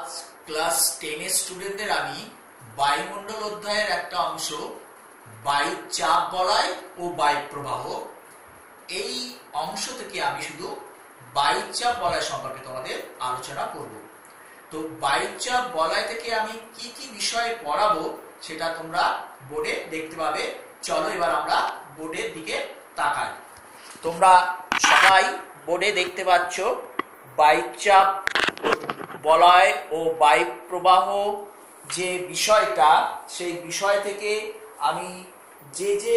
আজ ক্লাস 10 এর স্টুডেন্টদের আমি বায়ুমণ্ডল অধ্যায়ের একটা অংশ বায়ু চাপ বলয় ও বায়ু প্রবাহ এই অংশ থেকে আমি শুধু বায়ু চাপ বলয় সম্পর্কে তোমাদের আলোচনা করব। তো বায়ু চাপ বলয় থেকে আমি কি কি বিষয় পড়াবো সেটা তোমরা বোর্ডে দেখতে পাবে। চলো এবার আমরা বোর্ডের দিকে তাকাই। তোমরা সবাই বোর্ডে দেখতে পাচ্ছ বায়ু চাপ বলয় ও বায়ু প্রবাহ যে বিষয়টা, সেই বিষয় থেকে আমি যে যে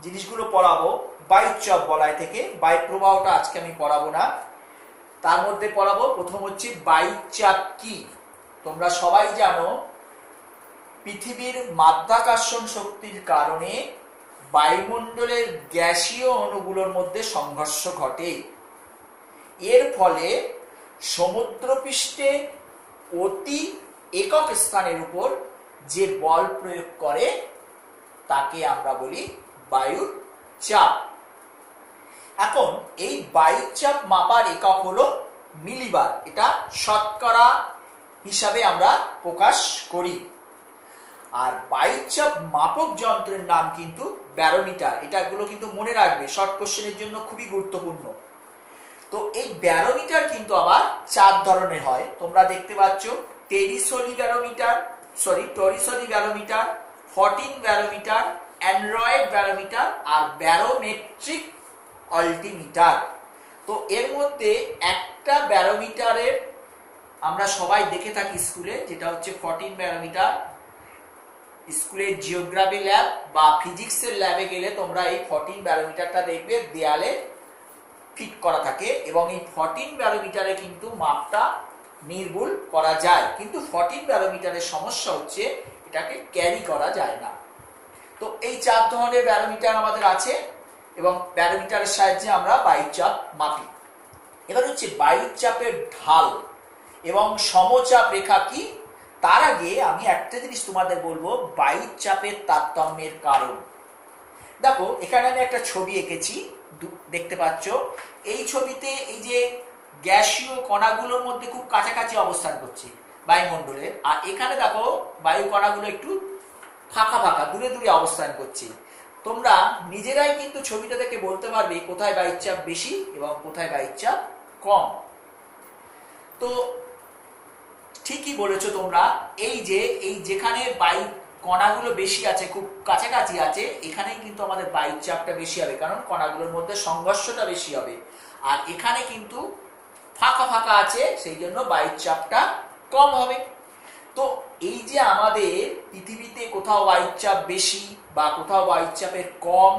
জিনিসগুলো পড়াবো বায়ু চাপ বলয় থেকে, বায়ু প্রবাহটা আজকে আমি পড়াবো না। তার মধ্যে পড়াবো প্রথম হচ্ছে বায়ু চাপ কি। তোমরা সবাই জানো পৃথিবীর মাধ্যাকর্ষণ শক্তির কারণে বায়ুমণ্ডলের গ্যাসীয় অণুগুলোর মধ্যে সংঘর্ষ ঘটে। এর ফলে সমুদ্রপৃষ্ঠে অতি একক স্থানের উপর যে বল প্রয়োগ করে তাকে আমরা বলি বায়ুর চাপ। এখন এই বায়ু চাপ মাপার একক হলো মিলিবার। এটা শতকরা হিসাবে আমরা প্রকাশ করি। আর বায়ু চাপ মাপক যন্ত্রের নাম কিন্তু ব্যারোমিটার। এটাগুলো কিন্তু মনে রাখবে, শর্ট কোশ্চেনের জন্য খুবই গুরুত্বপূর্ণ। তো এই ব্যারোমিটার কিন্তু আবার চার ধরনের হয়। তোমরা দেখতে পাচ্ছ Torricelli barometer, Torricelli barometer, Fortin barometer, aneroid barometer আর ব্যারোমেট্রিক অল্টিমিটার। তো এর মধ্যে একটা ব্যারোমিটারের আমরা সবাই দেখে থাকি স্কুলে, যেটা হচ্ছে ফর্টিন ব্যারোমিটার। স্কুলের জিওগ্রাফি ল্যাব বা ফিজিক্সের ল্যাবে গেলে তোমরা এই ফর্টিন ব্যারোমিটারটা দেখবে দেয়ালে ফিট করা থাকে, এবং এই 14 ব্যারোমিটারে কিন্তু মাপটা নির্ভুল করা যায়। কিন্তু 14 ব্যারোমিটারের সমস্যা হচ্ছে এটাকে ক্যারি করা যায় না। তো এই চার ধরনের ব্যারোমিটার আমাদের আছে, এবং ব্যারোমিটারের সাহায্যে আমরা বায়ুচাপ মাপি। এবার হচ্ছে বায়ুচাপের ঢাল এবং সমচাপ রেখা কি। তার আগে আমি একটা জিনিস তোমাদের বলবো, বায়ুচাপের তারতম্যের কারণ। দেখো এখানে আমি একটা ছবি এঁকেছি, দেখতে পাচ্ছ। এই ছবিতে এই যে গ্যাসীয় কণাগুলোর মধ্যে খুব কাছাকাছি অবস্থান করছে বায়ুমণ্ডলের, আর এখানে দেখো বায়ু কণাগুলো একটু ফাঁকা ফাঁকা দূরে দূরে অবস্থান করছে। তোমরা নিজেরাই কিন্তু ছবিটা দেখে বলতে পারবে কোথায় বায়ুচাপ বেশি এবং কোথায় বায়ুচাপ কম। তো ঠিকই বলেছো তোমরা, এই যেখানে বায়ু কণাগুলো বেশি আছে, খুব কাছাকাছি আছে, এখানেই কিন্তু আমাদের বায়ুর চাপটা বেশি হবে, কারণ কণাগুলোর মধ্যে সংঘর্ষটা বেশি হবে। আর এখানে কিন্তু ফাঁকা ফাঁকা আছে, সেই জন্য বায়ুর চাপটা কম হবে। তো এই যে আমাদের পৃথিবীতে কোথাও বায়ুর চাপ বেশি বা কোথাও বায়ুর চাপের কম,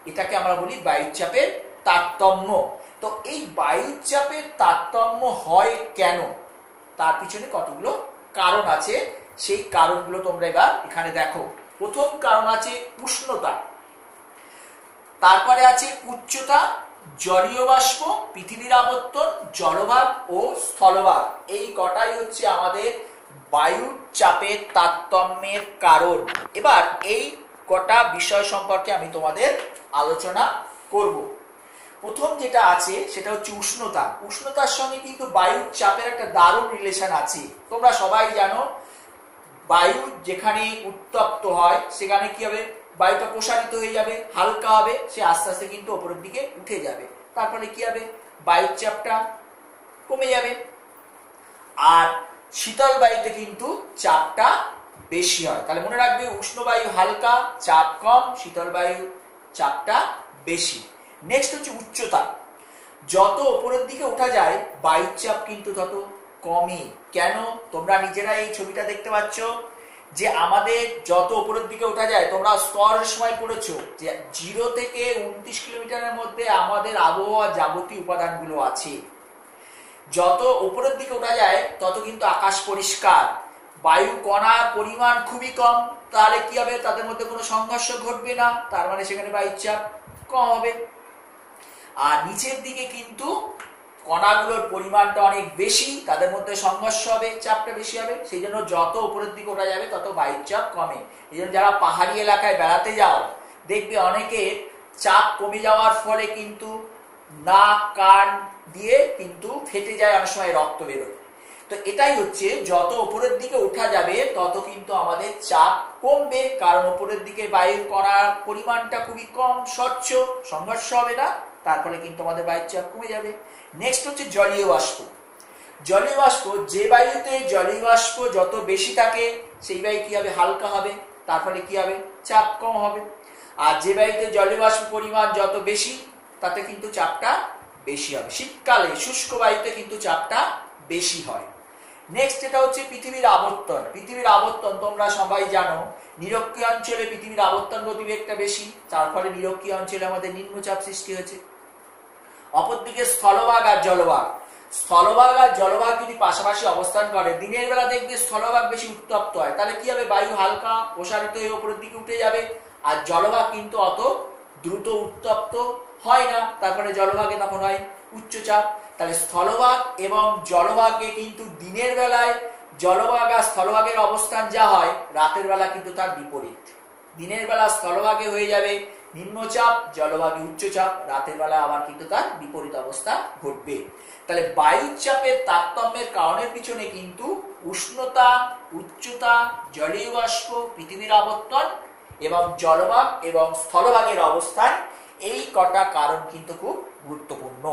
এটাকে আমরা বলি বায়ুর চাপের তারতম্য। তো এই বায়ুর চাপের তারতম্য হয় কেন, তার পিছনে কতগুলো কারণ আছে। সেই কারণগুলো তোমরা এবার এখানে দেখো। প্রথম কারণ আছে উষ্ণতা, তারপরে আছে উচ্চতা, জলীয় বাষ্প, পৃথিবীর আবর্তন, জলভাগ ও স্থলভাগ। এই কটাই হচ্ছে আমাদের বায়ুর চাপের তারতম্যের কারণ। এবার এই কটা বিষয় সম্পর্কে আমি তোমাদের আলোচনা করব। প্রথম যেটা আছে সেটা হচ্ছে উষ্ণতা। উষ্ণতার সঙ্গে কিন্তু বায়ুর চাপের একটা দারুণ রিলেশন আছে। তোমরা সবাই জানো বায়ু যেখানে উত্তপ্ত হয় সেখানে কি হবে, বায়ুটা প্রসারিত হয়ে যাবে, হালকা হবে, সে আস্তে আস্তে কিন্তু উপরের দিকে উঠে যাবে। তারপরে কি হবে, বায়ুর চাপটা কমে যাবে। আর শীতল বায়ুতে কিন্তু চাপটা বেশি হয়। তাহলে মনে রাখবে, উষ্ণ বায়ু হালকা, চাপ কম, শীতল বায়ু চাপটা বেশি। নেক্সট হচ্ছে উচ্চতা। যত উপরের দিকে ওঠা যায় বায়ুর চাপ কিন্তু তত কমে। কেন, তোমরা নিজেরা এই ছবিটা দেখতে পাচ্ছ যে আমাদের যত উপরের দিকে ওঠা যায়, তোমরা স্তরের সময় পড়েছো যে 0 থেকে 29 কিলোমিটারের মধ্যে আমাদের আবহাওয়া যাবতীয় উপাদানগুলো আছে। যত উপরের দিকে ওঠা যায় তত কিন্তু আকাশ পরিষ্কার, বায়ু কণার পরিমাণ খুবই কম। তাহলে কি হবে, তাদের মধ্যে কোনো সংঘর্ষ ঘটবে না, তার মানে সেখানে বায়ুর চাপ কম হবে। আর নিচের দিকে কিন্তু কণাগুলোর পরিমাণটা অনেক বেশি, তাদের মধ্যে সংঘর্ষ হবে, চাপটা বেশি হবে। সেই জন্য যত উপরের দিকে ওঠা যাবে তত বায়ুর চাপ কমে। এই জন্য যারা পাহাড়ি এলাকায় বেড়াতে যাও, দেখবে অনেকে চাপ কমে যাওয়ার ফলে কিন্তু নাক কান দিয়ে কিন্তু ফেটে যায়, অনেক সময় রক্ত বেরোয়। তো এটাই হচ্ছে, যত উপরের দিকে উঠা যাবে তত কিন্তু আমাদের চাপ কমবে, কারণ উপরের দিকে বায়ুর কণার পরিমাণটা খুবই কম, স্বচ্ছ, সংঘর্ষ হবে না, তার ফলে কিন্তু আমাদের বায়ুর চাপ কমে যাবে। নেক্সট হচ্ছে জলীয় বাষ্প। জলীয় বাষ্প, যে বায়ুতে জলীয় বাষ্প যত বেশি থাকে সেই বায়ু কি হবে? হালকা হবে, তার ফলে কি হবে? চাপ কম হবে। আর যে বায়ুতে জলীয় বাষ্প পরিমাণ যত বেশি তাতে কিন্তু চাপটা বেশি হবে। শীতকালে শুষ্ক বায়ুতে কিন্তু চাপটা বেশি হয়। নেক্সট এটা হচ্ছে পৃথিবীর আবর্তন। পৃথিবীর আবর্তন তোমরা সবাই জানো, নিরক্ষীয় অঞ্চলে পৃথিবীর আবর্তন গতিবেগটা বেশি, তার ফলে নিরক্ষীয় অঞ্চলে আমাদের নিম্নচাপ সৃষ্টি হয়েছে। অপরদিকে স্থলভাগ আর জলভাগ, স্থলভাগ আর জলভাগ যদি পাশাপাশি অবস্থান করে, দিনের বেলা দেখবে স্থলভাগ বেশি উত্তপ্ত হয়, তাহলে কি হবে? বায়ু হালকা প্রসারিত হয়ে উপরের দিকে উঠে যাবে, আর জলভাগ কিন্তু অত দ্রুত উত্তপ্ত হয় না, তারপরে জলভাগে তখন হয় উচ্চচাপ। তাহলে স্থলভাগ এবং জলভাগে কিন্তু দিনের বেলায় জলভাগ আর স্থলভাগের অবস্থান যা হয়, রাতের বেলা কিন্তু তার বিপরীত। দিনের বেলা স্থলভাগে হয়ে যাবে নিম্নচাপ, জলভাগে উচ্চচাপ, রাতের বেলা আবার কিন্তু তার বিপরীত অবস্থা ঘটবে। তাহলে বায়ুর চাপের তারতম্যের কারণের পিছনে কিন্তু উষ্ণতা, উচ্চতা, জলীয় বাষ্প, পৃথিবীর আবর্তন এবং জলভাগ এবং স্থলভাগের অবস্থান, এই কটা কারণ কিন্তু খুব গুরুত্বপূর্ণ।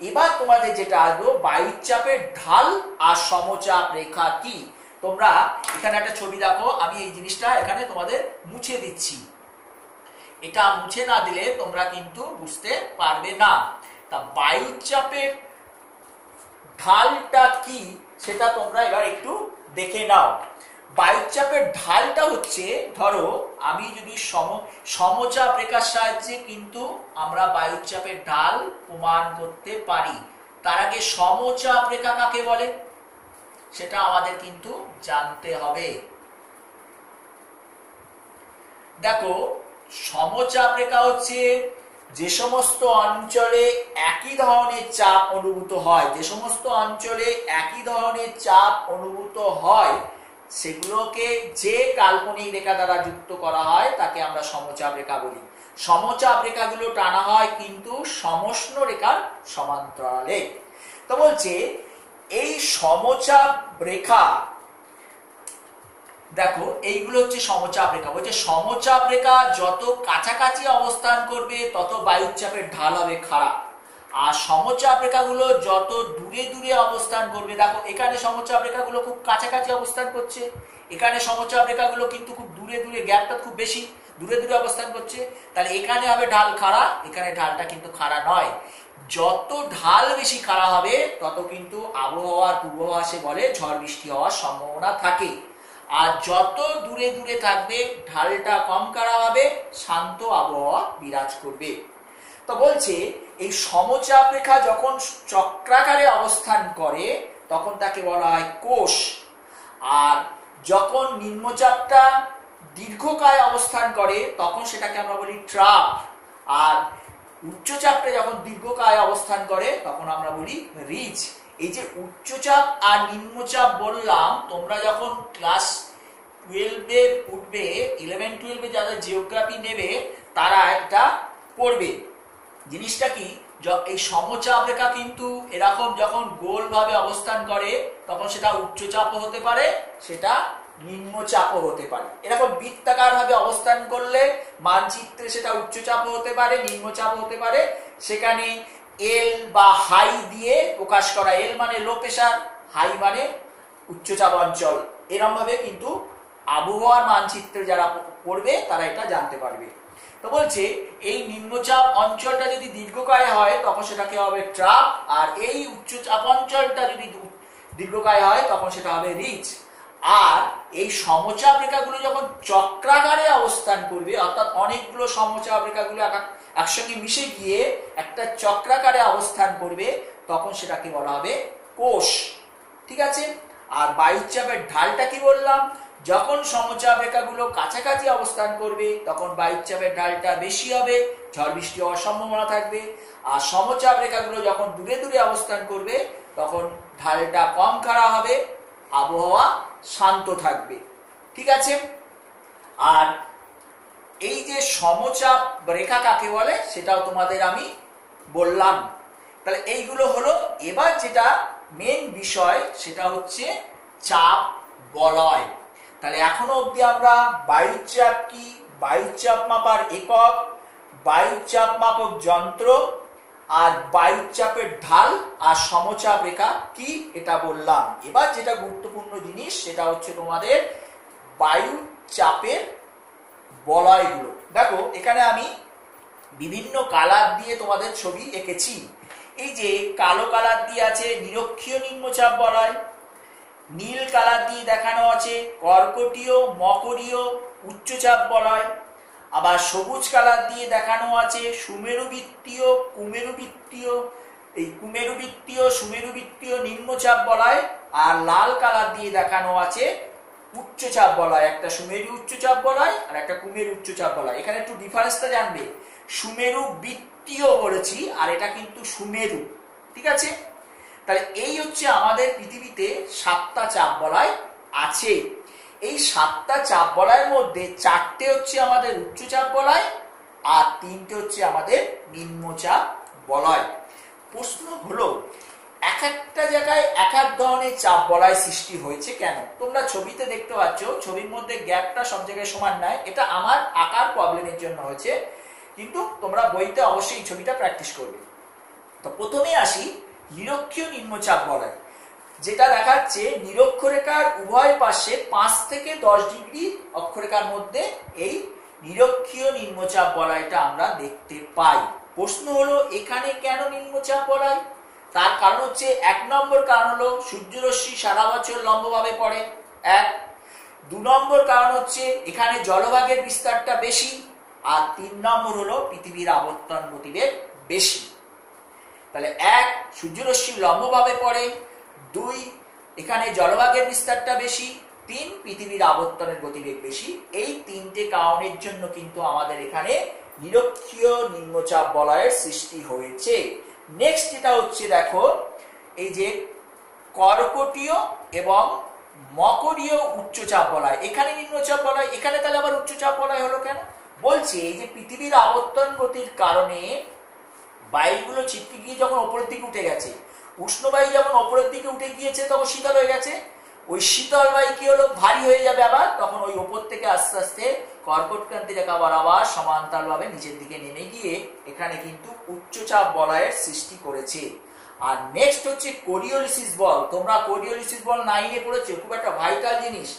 এবার তোমাদের যেটা আসবো, বায়ুর চাপের ঢাল আর সমচাপ রেখা কি। তোমরা এখানে একটা ছবি দেখো, আমি এই জিনিসটা এখানে তোমাদের মুছে দিচ্ছি, এটা মুছে না দিলে তোমরা কিন্তু বুঝতে পারবে না। তা বায়ুর চাপের ঢালটা কি সেটা তোমরা এবার একটু দেখে নাও। বায়ুর চাপের ঢালটা হচ্ছে, ধরো আমি যদি সমচাপ রেখার সাহায্যে কিন্তু আমরা বায়ুর চাপের ঢাল প্রমাণ করতে পারি। তার আগে সমচাপ রেখা কাকে বলে সেটা আমাদের কিন্তু জানতে হবে। দেখো, সমচাপ রেখা হচ্ছে যে সমস্ত অঞ্চলে একই ধরনের চাপ অনুভূত হয়, যে সমস্ত অঞ্চলে একই ধরনের চাপ অনুভূত হয় সেগুলোকে যে কাল্পনিক রেখা দ্বারা যুক্ত করা হয় তাকে আমরা সমচাপ রেখা বলি। সমচাপ রেখাগুলো টানা হয় কিন্তু সমষ্ণ রেখার সমান্তরালে। তো বলছে এই সমচাপ রেখা, দেখো এইগুলো হচ্ছে সমচাপ রেখা। বলছে সমচাপ রেখা যত কাছাকাছি অবস্থান করবে তত বায়ুর চাপের ঢাল হবে খারাপ, আর সমচাপ রেখাগুলো যত দূরে দূরে অবস্থান করবে, দেখো এখানে সমচাপ রেখাগুলো খুব কাছাকাছি অবস্থান করছে, এখানে সমচাপ রেখাগুলো কিন্তু খুব দূরে দূরে, গ্যাপটা খুব বেশি, দূরে দূরে অবস্থান করছে, তাহলে এখানে হবে ঢাল খাড়া, এখানে ঢালটা কিন্তু খাড়া নয়। যত ঢাল বেশি খাড়া হবে তত কিন্তু আবহাওয়ার পূর্বাভাসে বলে ঝড় বৃষ্টি হওয়ার সম্ভাবনা থাকে, আর যত দূরে দূরে থাকবে ঢালটা কম খাড়া হবে, শান্ত আবহাওয়া বিরাজ করবে। তো বলছে এই সমচাপ রেখা যখন চক্রাকারে অবস্থান করে তখন তাকে বলা হয় কোষ, আর যখন নিম্নচাপটা দীর্ঘকায় অবস্থান করে তখন সেটাকে আমরা বলি ট্রাপ, আর উচ্চচাপটা যখন দীর্ঘকায় অবস্থান করে তখন আমরা বলি রিজ। এই যে উচ্চচাপ আর নিম্নচাপ বললাম, তোমরা যখন ক্লাস 12-এ উঠবে, 11-12-এ যারা জিওগ্রাফি নেবে তারা এটা পড়বে। জিনিসটা কি, এই সমচাপ রেখা কিন্তু এরকম যখন গোল ভাবে অবস্থান করে তখন সেটা উচ্চচাপও হতে পারে, সেটা নিম্নচাপও হতে পারে। এরকম বৃত্তাকার ভাবে অবস্থান করলে মানচিত্রে সেটা উচ্চচাপও হতে পারে, নিম্নচাপও হতে পারে। সেখানে এল বা হাই দিয়ে প্রকাশ করা, এল মানে লো প্রেসার, হাই মানে উচ্চচাপ অঞ্চল, এরকম ভাবে কিন্তু আবহাওয়ার মানচিত্রে যারা পড়বে তারা এটা জানতে পারবে। তো বলছে এই নিম্নচাপ অঞ্চলটা যদি দীর্ঘকায় হয় তখন সেটাকে হবে ট্রাপ, আর এই উচ্চচাপ অঞ্চলটা যদি দীর্ঘকায় হয় তখন সেটা হবে রিজ। আর এই সমচাপ রেখাগুলো যখন চক্রাকারে অবস্থান করবে, অর্থাৎ অনেকগুলো সমচাপ রেখাগুলো একসঙ্গে মিশে গিয়ে একটা চক্রাকারে অবস্থান করবে তখন সেটাকে বলা হবে কোষ। ঠিক আছে, আর বায়ুচাপের ঢালটা কি বললাম, যখন সমচাপ রেখাগুলো কাছাকাছি অবস্থান করবে তখন বায়ুচাপের ঢালটা বেশি হবে, ঝড় বৃষ্টি হওয়ার সম্ভাবনা থাকবে, আর সমচাপ রেখাগুলো যখন দূরে দূরে অবস্থান করবে তখন ঢালটা কম খাড়া হবে, আবহাওয়া শান্ত থাকবে। ঠিক আছে, আর এই যে সমচাপ রেখা কাকে বলে সেটাও তোমাদের আমি বললাম। তাহলে এইগুলো হলো। এবার যেটা মেন বিষয় সেটা হচ্ছে চাপ বলয়। তাহলে এখনো অবধি আমরা বায়ুর চাপ কি, বায়ুর চাপ মাপার একক, বায়ুর চাপ মাপক যন্ত্র আর বায়ুর চাপের ঢাল আর সমচাপ রেখা কি এটা বললাম। এবার যেটা গুরুত্বপূর্ণ জিনিস সেটা হচ্ছে তোমাদের বায়ুর চাপের বলয়গুলো। দেখো এখানে আমি বিভিন্ন কালার দিয়ে তোমাদের ছবি এঁকেছি। এই যে কালো কালার দিয়ে আছে নিরক্ষীয় নিম্নচাপ বলয়, নীল কালার দিয়ে দেখানো আছে কর্কটীয় মকরীয় উচ্চচাপ বলয়, আবার সবুজ কালার দিয়ে দেখানো আছে সুমেরুবৃত্তীয় কুমেরুবৃত্তীয়, এই কুমেরুবৃত্তীয় সুমেরুবৃত্তীয় নিম্নচাপ বলয়, আর লাল কালার দিয়ে দেখানো আছে উচ্চচাপ বলয়, একটা সুমেরু উচ্চচাপ বলয় আর একটা কুমেরু উচ্চচাপ বলয়। এখানে একটু ডিফারেন্সটা জানবে, সুমেরুবৃত্তীয় বলেছি আর এটা কিন্তু সুমেরু, ঠিক আছে। তাহলে এই হচ্ছে আমাদের পৃথিবীতে 7টা চাপ বলয় আছে। এই 7টা চাপ বলয়ের মধ্যে 4টে হচ্ছে আমাদের উচ্চচাপ বলয় আর 3টে হচ্ছে আমাদের নিম্নচাপ বলয়। প্রশ্ন হলো এক একটা জায়গায় এক এক ধরনের চাপ বলয় সৃষ্টি হয়েছে কেন? তোমরা ছবিতে দেখতে পাচ্ছ ছবির মধ্যে গ্যাপটা সব জায়গায় সমান নয়, এটা আমার আকার প্রবলেমের জন্য হয়েছে, কিন্তু তোমরা বইতে অবশ্যই ছবিটা প্র্যাকটিস করবে। তো প্রথমে আসি নিরক্ষীয় নিম্নচাপ বলয়, যেটা দেখাচ্ছে নিরক্ষরেখার উভয় পাশে 5 থেকে 10 ডিগ্রি অক্ষরেখার মধ্যে এই নিরক্ষীয় নিম্নচাপ বলয়টা আমরা দেখতে পাই। প্রশ্ন হলো এখানে কেন নিম্নচাপ বলয়? তার কারণ হচ্ছে 1 নম্বর কারণ হলো সূর্যরশ্মি সারা বছর লম্বভাবে পড়ে, 1। 2 নম্বর কারণ হচ্ছে এখানে জলভাগের বিস্তারটা বেশি, আর 3 নম্বর হলো পৃথিবীর আবর্তন গতিবেগ বেশি। তাহলে 1 সূর্যরশ্মি লম্বভাবে পড়ে, 2 এখানে জলভাগের বিস্তারটা বেশি, 3 পৃথিবীর আবর্তনের গতিবেগ বেশি। এই 3টে কারণের জন্য কিন্তু আমাদের এখানে নিরক্ষীয় নিম্নচাপ বলয়ের সৃষ্টি হয়েছে। নেক্সট যেটা হচ্ছে দেখো এই যে কর্কটীয় এবং মকরীয় উচ্চচাপ বলয়, এখানে নিম্নচাপ বলয়, এখানে তাহলে আবার উচ্চচাপ বলয় হলো কেন? বলছে এই যে পৃথিবীর আবর্তন গতির কারণে বায়ুগুলো ছিটকে গিয়ে যখন উপরের দিকে উঠে গেছে, উষ্ণ বায়ু যখন উপরের দিকে উঠে গিয়েছে তখন শীতল হয়ে গেছে, ওই শীতল বায়ু কি হলো ভারী হয়ে যাবে, আবার তখন ওই উপর থেকে আস্তে আস্তে কর্কটক্রান্তি রেখা বরাবর সমান্তরালভাবে নিচের দিকে নেমে গিয়ে এখানে কিন্তু উচ্চচাপ বলয়ের সৃষ্টি করেছে। আর নেক্সট হচ্ছে কোরিওলিসিস বল। তোমরা কোরিওলিসিস বল 9-এ পড়েছো, খুব একটা ভাইটাল জিনিস।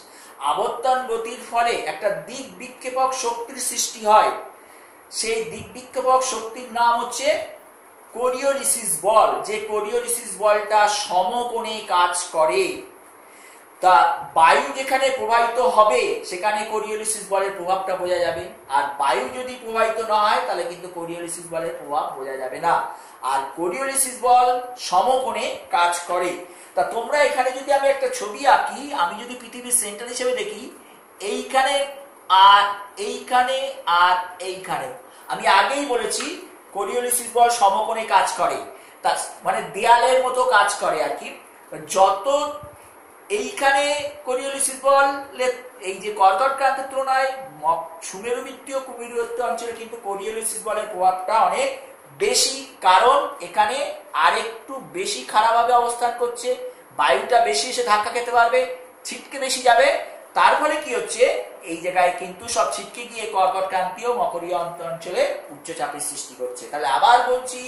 আবর্তন গতির ফলে একটা দিক বিক্ষেপক শক্তির সৃষ্টি হয়, সেই দিক বিক্ষেপক শক্তির নাম হচ্ছে কোরিওলিসিস বল। যে কোরিওলিসিস বলটা সমকোণে কাজ করে, তা বায়ু যেখানে প্রবাহিত হবে সেখানে কোরিওলিসিস বলের প্রভাবটা বোঝা যাবে, আর বায়ু যদি প্রবাহিত না হয় তাহলে কিন্তু কোরিওলিসিস বলের প্রভাব বোঝা যাবে না। আর কোরিওলিসিস বল সমকোণে কাজ করে। তা তোমরা এখানে যদি আমি একটা ছবি আঁকি, আমি যদি পৃথিবীর সেন্টার হিসেবে দেখি, এইখানে আর এইখানে আর এইখানে, আমি আগেই বলেছি কোরিওলিসিস বল সমকোণে কাজ করে, তা মানে দেয়ালের মতো কাজ করে আর কি। যত এইখানে কোরিওলিসিস বল এই যে কর্কটক্রান্তির তুলনায় সুমেরুবৃত্তীয় কুমেরুবৃত্তীয় অঞ্চলে কিন্তু কোরিওলিসিস বলের প্রভাবটা অনেক বেশি, কারণ এখানে আরেকটু বেশি খারাপভাবে অবস্থান করছে, বায়ুটা বেশি এসে ধাক্কা খেতে পারবে, ছিটকে বেশি যাবে, তার ফলে কি হচ্ছে এই জায়গায় কিন্তু সব ছিটকে গিয়ে কর্কটক্রান্তীয় মকরীয় অঞ্চলে উচ্চচাপের সৃষ্টি করছে। তাহলে আবার বলছি,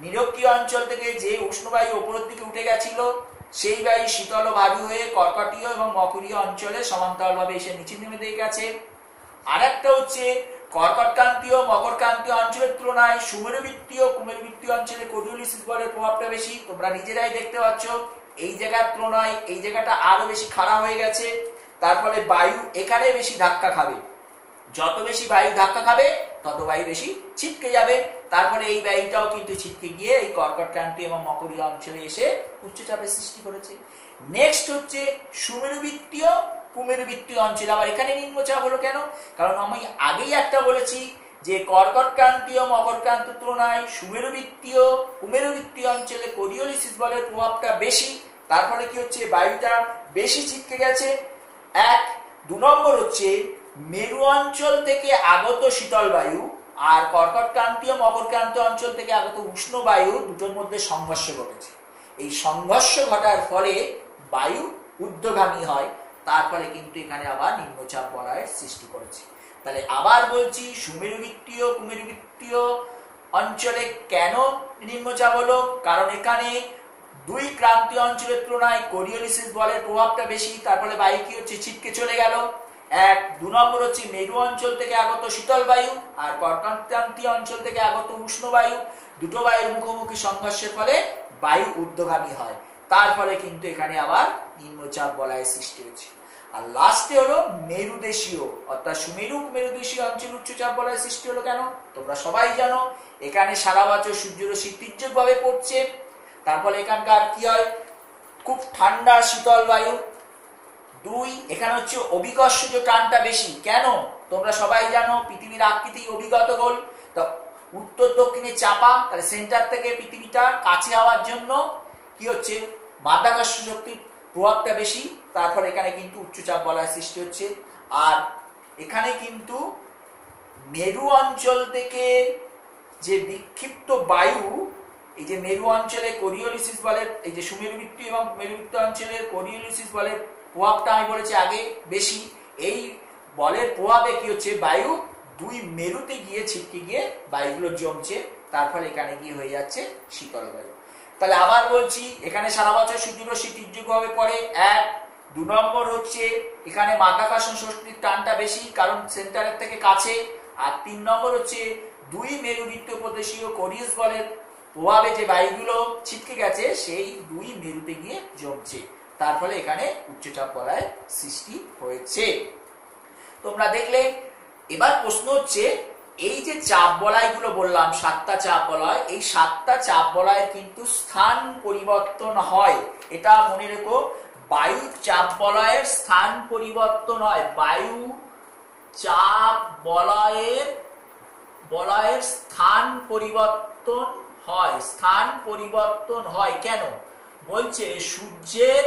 নিরক্ষীয় অঞ্চল থেকে যে উষ্ণবায়ু উপরের দিকে উঠে গেছিল সেই বায়ু শীতল ও ভারী হয়ে কর্কটীয় এবং মকরীয় অঞ্চলে সমান্তরালভাবে এসে নিচে নেমে দিয়ে গেছে। আর একটা হচ্ছে কর্কটক্রান্তীয় মকরক্রান্তীয় অঞ্চলের তুলনায় সুমেরুবৃত্তীয় কুমেরুবৃত্তীয় অঞ্চলে কোরিওলিসিস বলের প্রভাবটা বেশি। তোমরা নিজেরাই দেখতে পাচ্ছ এই জায়গার তুলনায় এই জায়গাটা আরো বেশি খারাপ হয়ে গেছে, তার ফলে বায়ু এখানে বেশি ধাক্কা খাবে, যত বেশি বায়ু ধাক্কা খাবে তত বায়ু বেশি ছিটকে যাবে, তারপরে এই বায়ুটাও কিন্তু ছিটকে গিয়ে এই কর্কটক্রান্তি এবং মকরীয় অঞ্চলে এসে উচ্চচাপের সৃষ্টি করেছে। নেক্সট হচ্ছে সুমেরুবৃত্তীয় কুমেরুবৃত্তীয় অঞ্চল, আবার এখানে নিম্নচাপ হলো কেন? কারণ আমি আগেই একটা বলেছি যে কর্কটক্রান্তীয় মকরক্রান্তির তুলনায় সুমেরুবৃত্তীয় কুমেরুবৃত্তীয় অঞ্চলে কোরিওলিসিস বলের প্রভাবটা বেশি, তার ফলে কি হচ্ছে বায়ুটা বেশি ছিটকে গেছে। 1, 2 নম্বর হচ্ছে মেরু অঞ্চল থেকে আগত শীতল বায়ু আর কর্কটক্রান্তীয় মকরক্রান্তীয় অঞ্চল থেকে আগত উষ্ণ বায়ু দুটোর মধ্যে সংঘর্ষ ঘটেছে। এই সংঘর্ষ ঘটার ফলে বায়ু ঊর্ধ্বগামী হয়, তার ফলে কিন্তু এখানে আবার নিম্নচাপ বলয়ের সৃষ্টি করেছে। তাহলে আবার বলছি, সুমেরুবৃত্তীয় কুমেরুবৃত্তীয় অঞ্চলে কেন নিম্নচাপ হলো? কারণ এখানে দুই ক্রান্তীয় অঞ্চলের তুলনায় কোরিওলিসিস বলের প্রভাবটা বেশি, তার ফলে বায়ু কি হচ্ছে, ছিটকে চলে গেল। এক, 2 নম্বর হচ্ছে মেরু অঞ্চল থেকে আগত শীতল বায়ু আর কর্কটক্রান্তীয় অঞ্চল থেকে আগত উষ্ণ বায়ু, দুটো বায়ুর মুখোমুখি সংঘর্ষের ফলে বায়ু ঊর্ধ্বগামী হয়, তার ফলে কিন্তু এখানে আবার নিম্নচাপ বলয়ের সৃষ্টি হচ্ছে। আর লাস্টে হলো মেরুদেশীয় অর্থাৎ সুমেরু মেরুদেশীয় অঞ্চল উচ্চচাপ বলয়ের সৃষ্টি হলো কেন? তোমরা সবাই জানো, এখানে সারা বছর সূর্যরশ্মি তীর্যকভাবে পড়ছে, তার ফলে এখানকার কি হয়, খুব ঠান্ডা শীতল বায়ু। 2, এখানে হচ্ছে অভিকর্ষজ টানটা বেশি। কেন? তোমরা সবাই জানো পৃথিবীর আকৃতি অভিগত গোল, তো উত্তর দক্ষিণে চাপা, তাহলে সেন্টার থেকে পৃথিবীটা কাছে হওয়ার জন্য কি হচ্ছে, মাধ্যাকর্ষণ শক্তির প্রভাবটা বেশি, তার ফলে এখানে কিন্তু উচ্চচাপ বলয়ের সৃষ্টি হচ্ছে। আর এখানে কিন্তু মেরু অঞ্চল থেকে যে বিক্ষিপ্ত বায়ু, এই যে মেরু অঞ্চলে কোরিওলিসিস বলের, এই যে সুমেরুবৃত্ত এবং মেরুবৃত্ত অঞ্চলের কোরিওলিসিস বলের প্রভাবটা আমি বলেছি আগে বেশি, এই বলের প্রভাবে কি হচ্ছে, বায়ু দুই মেরুতে গিয়ে ছিটকে গিয়ে বায়ুগুলো জমছে, তার ফলে এখানে গিয়ে হয়ে যাচ্ছে শীতল বায়ু। তাহলে আবার বলছি, এখানে সারা বছর সূর্যরশ্মি তীর্যকভাবে পড়ে। 1, 2 নম্বর হচ্ছে এখানে মাধ্যাকর্ষণ শক্তির টানটা বেশি, কারণ সেন্টারের থেকে কাছে। আর 3 নম্বর হচ্ছে দুই মেরুবৃত্ত প্রদেশীয় কোরিওলিস বলের প্রভাবে যে বায়ুগুলো ছিটকে গেছে, সেই দুই মেরুতে গিয়ে জমছে, তার ফলে এখানে উচ্চচাপ বলয়ের সৃষ্টি হয়েছে। তোমরা দেখলে। এবার প্রশ্ন হচ্ছে, এই যে চাপ বলয়গুলো বললাম, 7টা চাপ বলয়, এই 7টা চাপ বলয়ের কিন্তু স্থান পরিবর্তন হয়। এটা মনে রেখো, বায়ু চাপ বলয়ের স্থান পরিবর্তন হয়। বায়ু চাপ বলয়ের স্থান পরিবর্তন হয়। স্থান পরিবর্তন হয় কেন? বলছে সূর্যের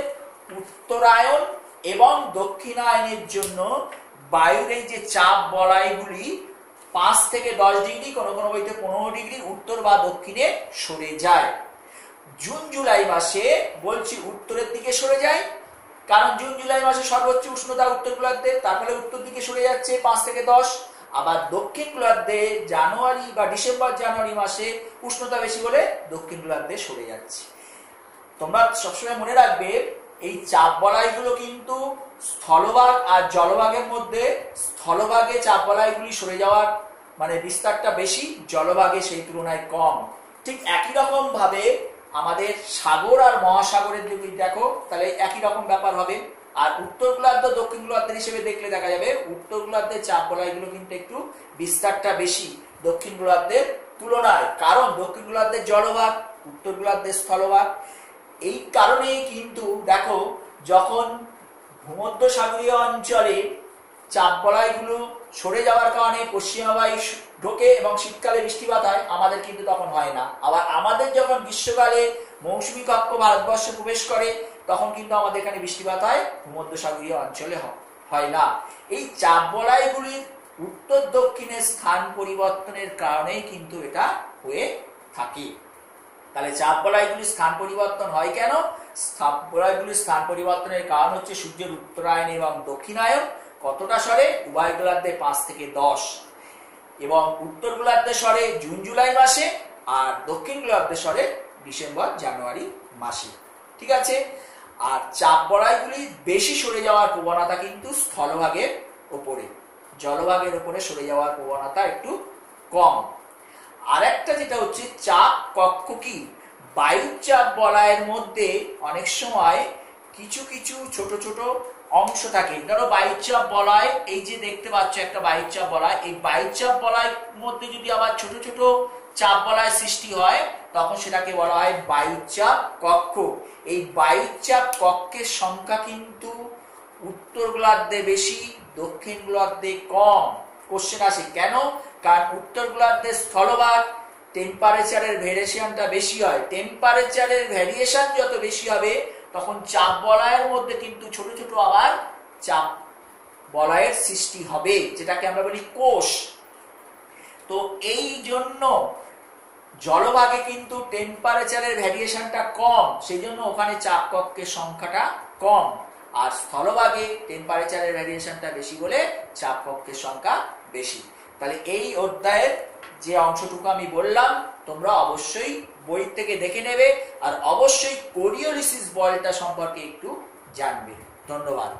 উত্তরায়ণ এবং দক্ষিণায়নের জন্য বায়ুর এই যে চাপ বলয়গুলি 5 থেকে 10 ডিগ্রি, কোনো কোনো বইতে 15 ডিগ্রি উত্তর বা দক্ষিণে সরে যায়। জুন জুলাই মাসে বলছি উত্তরের দিকে সরে যায়, কারণ জুন জুলাই মাসে সর্বোচ্চ উষ্ণতা উত্তর গোলার্ধে, তার ফলে উত্তর দিকে সরে যাচ্ছে 5 থেকে 10। আবার দক্ষিণ গোলার্ধে জানুয়ারি বা ডিসেম্বর জানুয়ারি মাসে উষ্ণতা বেশি হলে দক্ষিণ গোলার্ধে সরে যাচ্ছে। তোমরা সবসময় মনে রাখবে, এই চাপ বলয়গুলো কিন্তু স্থলভাগ আর জলভাগের মধ্যে, স্থলভাগে চাপ বলয়গুলি সরে যাওয়ার মানে বিস্তারটা বেশি, জলভাগে সেই তুলনায় কম। ঠিক একই রকম ভাবে আমাদের সাগর আর মহাসাগরের দিকে দেখো, তাহলে একই রকম ব্যাপার হবে। আর উত্তর গোলার্ধ দক্ষিণ গোলার্ধের হিসেবে দেখলে দেখা যাবে উত্তর গোলার্ধের চাপ বলয়গুলো কিন্তু একটু বিস্তারটা বেশি দক্ষিণ গোলার্ধের তুলনায়, কারণ দক্ষিণ গোলার্ধের জলভাগ, উত্তর গোলার্ধের স্থলভাগ। এই কারণেই কিন্তু দেখো, যখন ভূমধ্যসাগরীয় অঞ্চলে চাপ বলয়গুলো সরে যাওয়ার কারণে পশ্চিমা বায়ু ঢোকে এবং শীতকালে বৃষ্টিপাত হয়, আমাদের কিন্তু তখন হয় না। আবার আমাদের যখন গ্রীষ্মকালে মৌসুমী কক্ষ ভারতবর্ষে প্রবেশ করে, তখন কিন্তু আমাদের এখানে বৃষ্টিপাত হয়, ভূমধ্যসাগরীয় অঞ্চলে হয় না। এই চাপ বলয়গুলির উত্তর দক্ষিণে স্থান পরিবর্তনের কারণেই কিন্তু এটা হয়ে থাকে। তাহলে চাপ বলয়গুলির স্থান পরিবর্তন হয় কেন? চাপ বলয়গুলির স্থান পরিবর্তনের কারণ হচ্ছে সূর্যের উত্তরায়ণ এবং দক্ষিণায়ন কতটা সরে, উভয় গোলার্ধে 5 থেকে 10, এবং উত্তর গোলার্ধে সরে জুন জুলাই মাসে, আর দক্ষিণ গোলার্ধে সরে ডিসেম্বর জানুয়ারি মাসে। ঠিক আছে। আর চাপ বলয়গুলি বেশি সরে যাওয়ার প্রবণতা কিন্তু স্থলভাগের ওপরে, জলভাগের ওপরে সরে যাওয়ার প্রবণতা একটু কম। আরেকটা যেটা হচ্ছে চাপ কক্ষ কি, বায়ুর চাপ বলয়ের মধ্যে অনেক সময় কিছু কিছু ছোট ছোট অংশ থাকে। ধরো বায়ুচাপ বলয়, এই যে দেখতে পাচ্ছ একটা বায়ুচাপ বলয়, এই বায়ুচাপ বলয়ের মধ্যে যদি আবার ছোট ছোট চাপ বলয় সৃষ্টি হয়, তখন সেটাকে বলা হয় বায়ুচাপ কক্ষ। এই বায়ুচাপ কক্ষের সংখ্যা কিন্তু উত্তর গোলার্ধে বেশি, দক্ষিণ গোলার্ধে কম। কোশ্চেন আসে কেন? কারণ উত্তর গোলার্ধের স্থলভাগ, টেম্পারেচারের ভেরিয়েশনটা বেশি হয়। টেম্পারেচারের ভেরিয়েশন যত বেশি হবে, তখন চাপ বলয়ের মধ্যে কিন্তু ছোট ছোট আবার চাপ বলয়ের সৃষ্টি হবে, যেটাকে আমরা বলি কোষ। তো এই জন্য জলভাগে কিন্তু টেম্পারেচারের ভ্যারিয়েশনটা কম, সেই জন্য ওখানে চাপ কক্ষের সংখ্যাটা কম। আর স্থলভাগে টেম্পারেচারের ভ্যারিয়েশনটা বেশি বলে চাপ কক্ষের সংখ্যা বেশি। তাহলে এই অধ্যায়ের যে অংশটুকু আমি বললাম তোমরা অবশ্যই বই থেকে দেখে নেবে, আর অবশ্যই কোরিওলিসিস বলটা সম্পর্কে একটু জানবে। ধন্যবাদ।